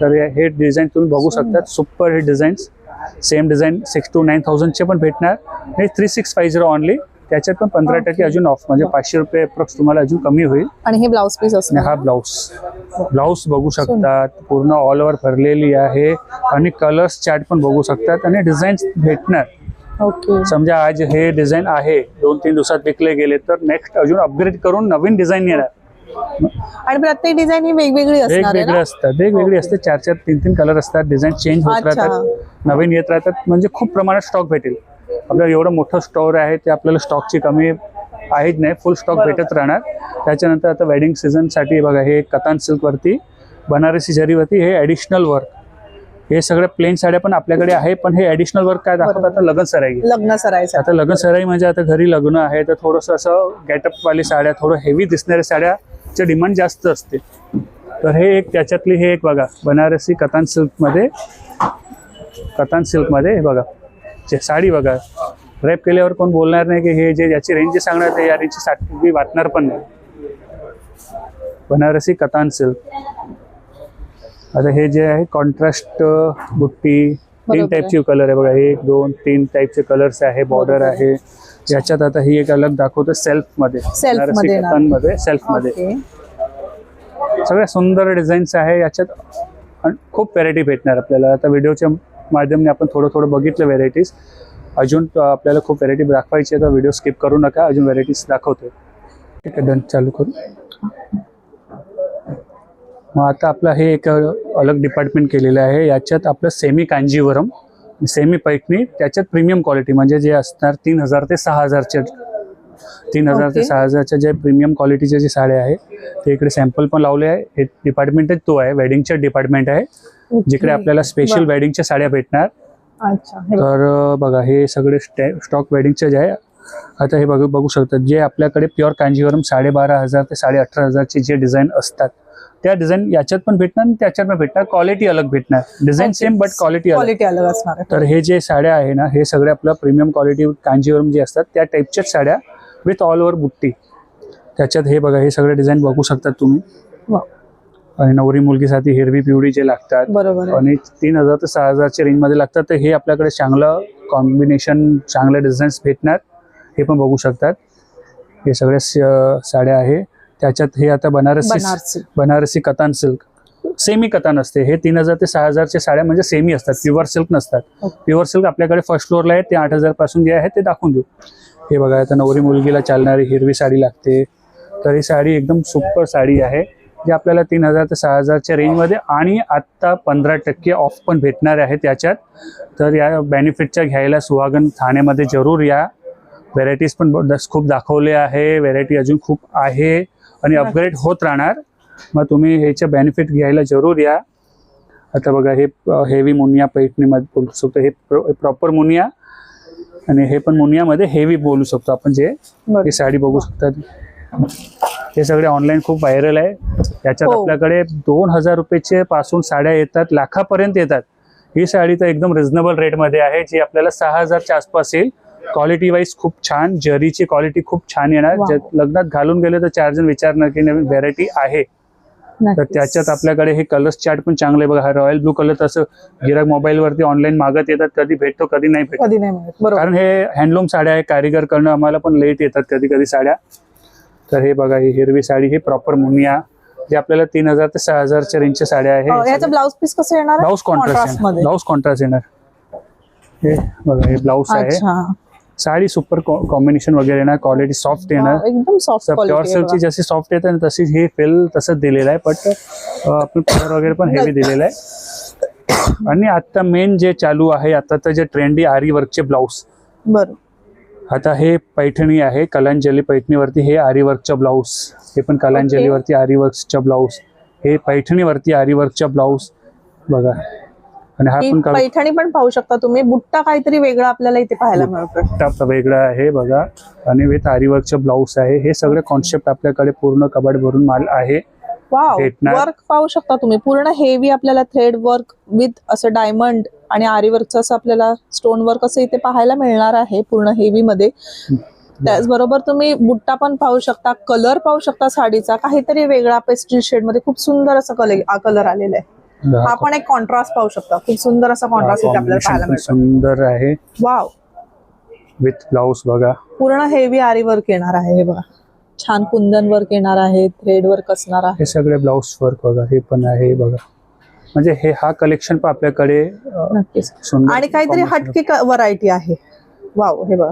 तर हे डिझाईन तुम्ही बघू शकता, सुपर हे डिझाईन्स. सेम डिझाईन 6,000 to 9,000चे पण भेटणार. हे 3650 ऑनली, त्याच्यात पण 15% अजून ऑफ, म्हणजे 500 रुपये अप्रॉक्स तुम्हाला अजून कमी होईल. आणि हे ब्लाउज पीस असणार, हा ब्लाउज बघू शकतात, पूर्ण ऑल ओव्हर भरलेली आहे. आणि कलर्स चार्ट पण बघू शकतात आणि डिझाईन्स भेटणार. ओके, समजा आज हे डिझाईन आहे, 2-3 दिवसात विकले गेले तर नेक्स्ट अजून अपग्रेड करून नवीन डिझाईन येणार. आणि प्रत्येक डिझाईन ही वेगवेगळी असणार, वेगवेगळी असते. 4-4, 3-3 कलर असतात. डिझाईन चेंज होत राहतात, नवीन येत राहतात, म्हणजे खूप प्रमाणात स्टॉक भेटेल. आपल्याला एवढं मोठं स्टोअर आहे, ते आपल्याला स्टॉकची कमी आहेच नाही, फुल स्टॉक भेटत राहणार. त्याच्यानंतर आता वेडिंग सीझनसाठी बघा, हे कतान सिल्क वरती, बनारसी जरीवरती हे ॲडिशनल वर्क. हे सगळ्या प्लेन साड्या पण आपल्याकडे आहे, पण हे ॲडिशनल वर्क काय दाखवतात, आता लग्न सराई. आता लग्न सराई म्हणजे आता घरी लग्न आहे, तर थोडंसं असं गेटअप वाली साड्या, थोडं हेवी दिसणाऱ्या साड्याचे डिमांड जास्त असते. तर हे एक त्याच्यातली हे एक बघा, बनारसी कतान सिल्क मध्ये कतान सिल्क मध्ये हे बघा, साडी बघा, रॅप केल्यावर कोण बोलणार नाही की हे जे याची रेंज जे सांगणार ते या रेंजची साठी वाटणार पण नाही. बनारसी कतान सिल्क. आता हे जे आहे कॉन्ट्रास्ट बुट्टी, 3 टाईपचे कलर आहे बघा, 1 2 3 टाईपचे कलर्स आहे, बॉर्डर आहे याच्यात. आता ही एक अलग दाखवतो सेल्फ मध्ये, बनारसी कतान मध्ये सेल्फ मध्ये सगळ्या सुंदर डिझाईन्स आहे याच्यात. खूप व्हेरायटी भेटणार आपल्याला. आता व्हिडिओच्या माध्यमाने आपण थोडं बघितलं व्हेरायटीज, अजून आपल्याला खूप व्हेरायटी दाखवायची आहे तर व्हिडिओ स्किप करू नका, अजून व्हेरायटीज दाखवतोय. ठीक आहे, डन, चालू करू. मग आता आपलं हे एक अलग डिपार्टमेंट केलेलं आहे. याच्यात आपलं सेमी कांजीवरम, सेमी पैठणी, त्याच्यात प्रीमियम क्वालिटी म्हणजे जे असणार 3000 ते 6000चे, 3000 ते 6000च्या जे प्रीमियम क्वालिटीच्या जे साड्या आहे ते इकडे सॅम्पल पण लावले आहे. हे डिपार्टमेंटच तो आहे, वेडिंगचे डिपार्टमेंट आहे, जिकडे आपल्याला स्पेशल वेडिंगच्या साड्या भेटणार. तर बघा हे सगळे स्टॉक वेडिंगचे जे आहे. आता हे बघू शकतात जे आपल्याकडे प्युअर कांजीवरम 12500 ते 18500ची जे डिझाईन असतात त्या डिझाईन याच्यात पण भेटणार आणि त्याच्यात पण भेटणार. क्वालिटी अलग भेटणार, डिझाईन सेम बट क्वालिटी अलग असणार. तर हे जे साड्या आहे ना हे सगळे आपल्या प्रीमियम क्वालिटी कांजीवरम जे असतात त्या टाईपच्याच साड्या विथ ऑल ओव्हर बुट्टी. त्याच्यात हे बघा हे सगळे डिझाईन बघू शकतात तुम्ही. आणि नवरी मुलगीसाठी हिरवी पिवळी जे लागतात आणि 3000 ते 6000च्या रेंज मध्ये लागतात. तर हे आपल्याकडे चांगलं कॉम्बिनेशन, चांगले डिझाईन्स भेटणार, हे पण बघू शकतात. हे सगळे साड्या आहे. त्याच्यात हे आता बनारसी कतान सिल्क, सेमी कतान असते. हे 3000 ते 6000च्या साड्या म्हणजे सेमी असतात, प्युअर सिल्क नसतात. प्युअर सिल्क आपल्याकडे फर्स्ट फ्लोअरला आहे, ते 8000 पासून जे आहे ते दाखवून देऊ. हे बघा आता नवरी मुलगीला चालणारी हिरवी साडी लागते, तर ही साडी एकदम सुपर साडी आहे जी आपल्याला 3000 ते 6000च्या रेंजमध्ये आणि आत्ता 15% ऑफ पण भेटणार आहे त्याच्यात. तर या बेनिफिटच्या घ्यायला सुहागन ठाण्यामध्ये जरूर या. व्हेरायटीज पण खूप दाखवले आहे, व्हेरायटी अजून खूप आहे आणि अपग्रेड होत राहणार. मग तुम्ही ह्याच्या बेनिफिट घ्यायला जरूर या. आता बघा हे हेवी मुनिया पैठणीमध्ये बोलू शकतो, हे प्रॉपर मुनिया आणि हे पण मुनियामध्ये हेवी बोलू शकतो आपण. जे ही साडी बघू शकतात हे सगळे ऑनलाईन खूप व्हायरल आहे. याच्यात आपल्याकडे 2000 रुपयाचे पासून साड्या येतात, लाखापर्यंत येतात. ही साडी तर एकदम रिझनेबल रेटमध्ये आहे जी आपल्याला 6000च्या आसपास येईल. क्वालिटी वाईज खूप छान, जरीची क्वालिटी खूप छान येणार. लग्नात घालून गेले तर 4 जण विचारणार की नवीन व्हेरायटी आहे. तर त्याच्यात आपल्याकडे हे कलर्स चार्ट पण चांगले बघा. हा रॉयल ब्लू कलर तसं गिराक मोबाईल वरती ऑनलाईन मागत येतात, कधी भेटतो कधी नाही भेटतो, कारण हे हँडलूम साड्या आहे. कारिगर करणं आम्हाला पण लेट येतात कधी साड्या. तर हे बघा ही हिरवी साडी, ही प्रॉपर मुनिया जे आपल्याला 3000 ते 6000च्या रेंजच्या साड्या आहे. याचा ब्लाउज पीस कसं येणार? ब्लाउज कॉन्ट्रास्ट येणार. हे बघा हे ब्लाउज आहे. साडी सुपर कॉम्बिनेशन वगैरे येणार, क्वालिटी सॉफ्ट येणार, एकदम सॉफ्ट. प्युअर सिल्कची जशी सॉफ्ट येते तशी हे फील तसंच दिलेलं आहे. बट आपण कलर वगैरे पण हेवी दिलेला आहे. आणि आता मेन जे चालू आहे आता तर जे ट्रेंडी आरी वर्कचे ब्लाउज. बरोबर. आता हे पैठणी आहे, कलांजली पैठणीवरती हे आरी वर्कचा ब्लाउज. हे पण कलांजलीवरती आरी वर्कचा ब्लाउज, हे पैठणीवरती आरी वर्कचा ब्लाउज बघा. आणि हा पण पैठणी पण पाहू शकता तुम्ही. बुट्टा काहीतरी वेगळा आपल्याला इथे पाहायला मिळतो, बुट्टा वेगळा आहे बघा. आणि विथ आरी वर्कचा ब्लाउज आहे. हे सगळे कॉन्सेप्ट आपल्याकडे पूर्ण कबाड भरून माल आहे. वर्क पाहू शकता तुम्ही, पूर्ण हेवी आपल्याला थ्रेड वर्क विथ असं डायमंड आणि आरी वर्कचं असं आपल्याला स्टोन वर्क असं इथे पाहायला मिळणार आहे पूर्ण हेवी मध्ये. त्याचबरोबर तुम्ही बुट्टा पण पाहू शकता, कलर पाहू शकता साडीचा काहीतरी वेगळा पेस्टल शेड मध्ये खूप सुंदर असं कलर आलेला आहे. हा पण एक कॉन्ट्रास्ट पाहू शकता, खूप सुंदर असा कॉन्ट्रास्ट इथे आपल्याला पाहायला मिळतो. सुंदर आहे. वाव. विथ ब्लाउज बघा, पूर्ण हेवी आरी वर्क येणार आहे. हे बघा छान कुंदन वर्क येणार आहे, थ्रेड वर्क असणार आहे. हे सगळे ब्लाउज वर्क बघा, हे पण आहे बघा. म्हणजे हे हा कलेक्शन पण आपल्याकडे नक्कीच सुंदर आणि काहीतरी हटके व्हरायटी आहे. वाव. हे बघा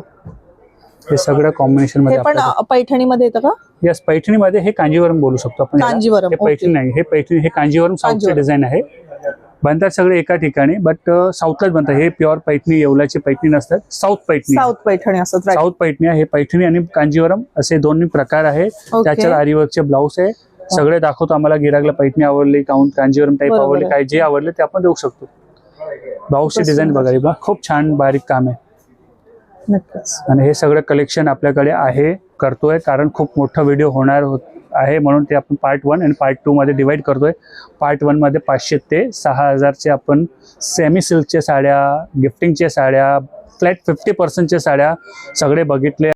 हे सगळं कॉम्बिनेशन मध्ये. हे पण पैठणीमध्ये येतं का? यस, पैठणीमध्ये हे कांजीवरम बोलू शकतो आपण. कांजीवरम. हे पैठणी नाही, हे पैठणी, हे कांजीवरम साऊथचे डिझाईन आहे. बनतात सगळे एका ठिकाणी बट साऊथलाच बनतात. हे प्युअर पैठणी, येवल्याची पैठणी नसतात, साऊथ पैठणी असतात. साऊथ पैठणी आहे. हे पैठणी आणि कांजीवरम असे दोन्ही प्रकार आहे. त्याच्यात आरीवर्कचे ब्लाउज आहे. सगळे दाखवतो. आम्हाला गिराकला पैठणी आवडली, कांजीवरम टाईप आवडली, काय जे आवडले ते आपण देऊ शकतो. ब्लाउजची डिझाईन बघा, खूप छान बारीक काम आहे. नक्कीच. आणि हे सगळं कलेक्शन आपल्याकडे आहे, करतोय, कारण खूप मोठा व्हिडिओ होणार आहे म्हणून ते आपण पार्ट 1 आणि पार्ट 2 मध्ये डिवाइड करतोय. पार्ट 1 मध्ये 500 ते 6000चे आपण सेमी सिल्कच्या साड्या, गिफ्टिंगच्या साड्या, फ्लॅट 50% साड्या सगळे बघितले.